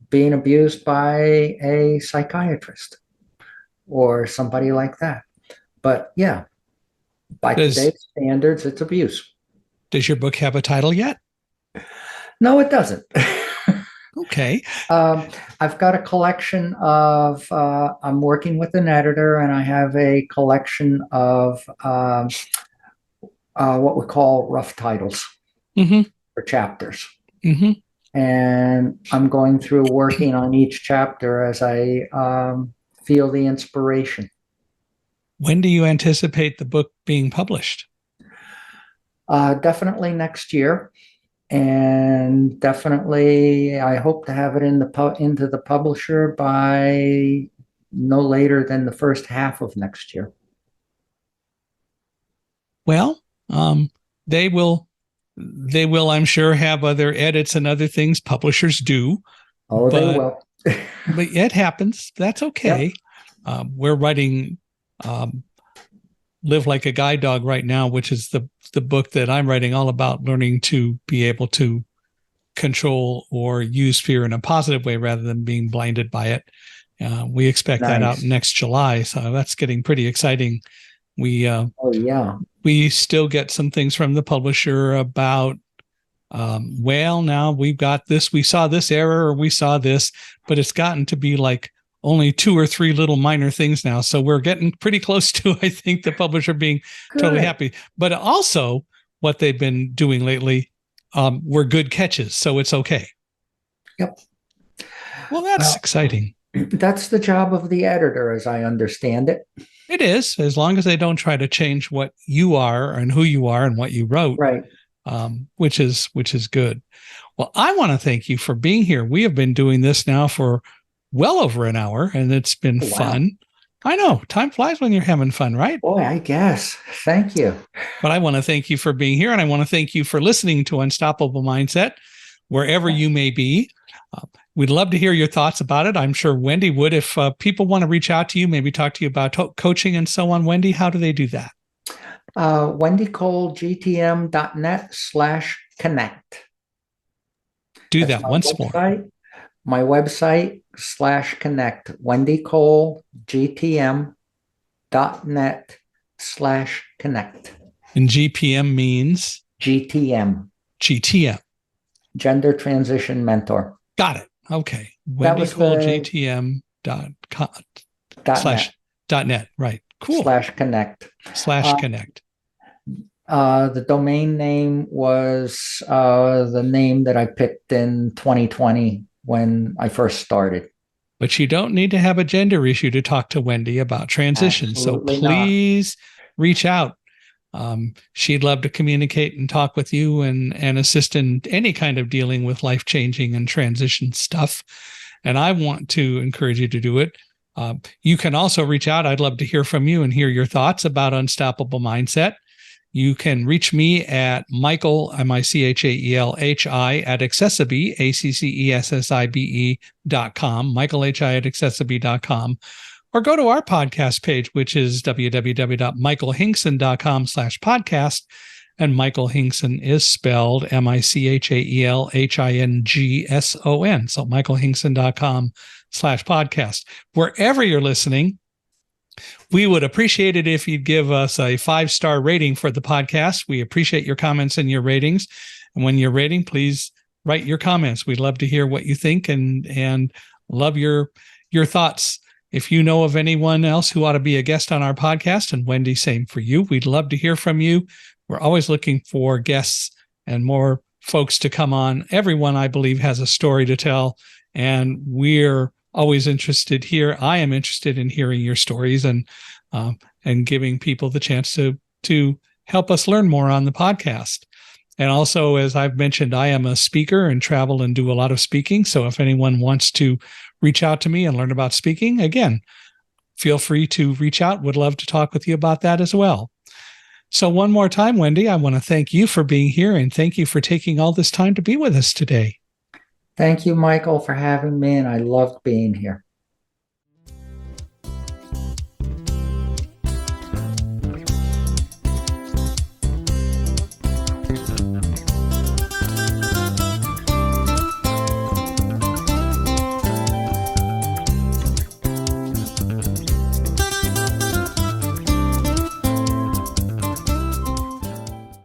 being abused by a psychiatrist or somebody like that. But yeah, by today's standards, it's abuse. Does your book have a title yet? No, it doesn't. Okay. I've got a collection of, I'm working with an editor, and I have a collection of what we call rough titles for chapters. And I'm going through working on each chapter as I feel the inspiration. When do you anticipate the book being published? Definitely next year. And definitely, I hope to have it into the publisher by no later than the first half of next year. Well, they will, I'm sure, have other edits and other things. Publishers do. Oh, they will. But it happens. That's okay. Yep. We're writing Live Like a Guide Dog right now, which is the book that I'm writing, all about learning to be able to control or use fear in a positive way rather than being blinded by it. We expect that out next July. So that's getting pretty exciting. We still get some things from the publisher about, well, now we've got this, we saw this error, or we saw this, but it's gotten to be like only 2 or 3 little minor things now. So we're getting pretty close to, I think, the publisher being totally happy. But also what they've been doing lately were good catches. So it's okay. Yep. Well, that's exciting. That's the job of the editor, as I understand it. It is, as long as they don't try to change what you are and who you are and what you wrote, right? Which is good. Well, I want to thank you for being here. We have been doing this now for well over an hour, and it's been fun. I know, time flies when you're having fun, right? Boy, I guess. Thank you. But I want to thank you for being here, and I want to thank you for listening to Unstoppable Mindset, wherever you may be. We'd love to hear your thoughts about it. I'm sure Wendy would. If people want to reach out to you, maybe talk to you about coaching and so on, Wendy, how do they do that? wendycolegtm.net/connect. Do that once more. My website /connect, wendycolegtm.net/connect. And GPM means? GTM. GTM. Gender Transition Mentor. Got it. Okay. wendycolegtm.net. Right. Cool. /connect. /connect. The domain name was the name that I picked in 2020 when I first started. But you don't need to have a gender issue to talk to Wendy about transition. Absolutely. So please reach out. She'd love to communicate and talk with you and assist in any kind of dealing with life-changing and transition stuff. And I want to encourage you to do it. You can also reach out. I'd love to hear from you and hear your thoughts about Unstoppable Mindset. You can reach me at Michael, MICHAELHI at Accessibe, ACCESSIBE.com, michaelhi@accessibe.com, or go to our podcast page, which is www.michaelhinkson.com/podcast. And Michael Hinkson is spelled MICHAELHINGSON. So michaelhinkson.com/podcast. Wherever you're listening, we would appreciate it if you'd give us a 5-star rating for the podcast. We appreciate your comments and your ratings. And when you're rating, please write your comments. We'd love to hear what you think and love your thoughts. If you know of anyone else who ought to be a guest on our podcast, and Wendy, same for you, we'd love to hear from you. We're always looking for guests and more folks to come on. Everyone, I believe, has a story to tell, and we're always interested here. I am interested in hearing your stories and giving people the chance to help us learn more on the podcast. And also, as I've mentioned, I am a speaker and travel and do a lot of speaking. So if anyone wants to reach out to me and learn about speaking, again, feel free to reach out. Would love to talk with you about that as well. So one more time, Wendy, I want to thank you for being here and thank you for taking all this time to be with us today. Thank you, Michael, for having me, and I loved being here.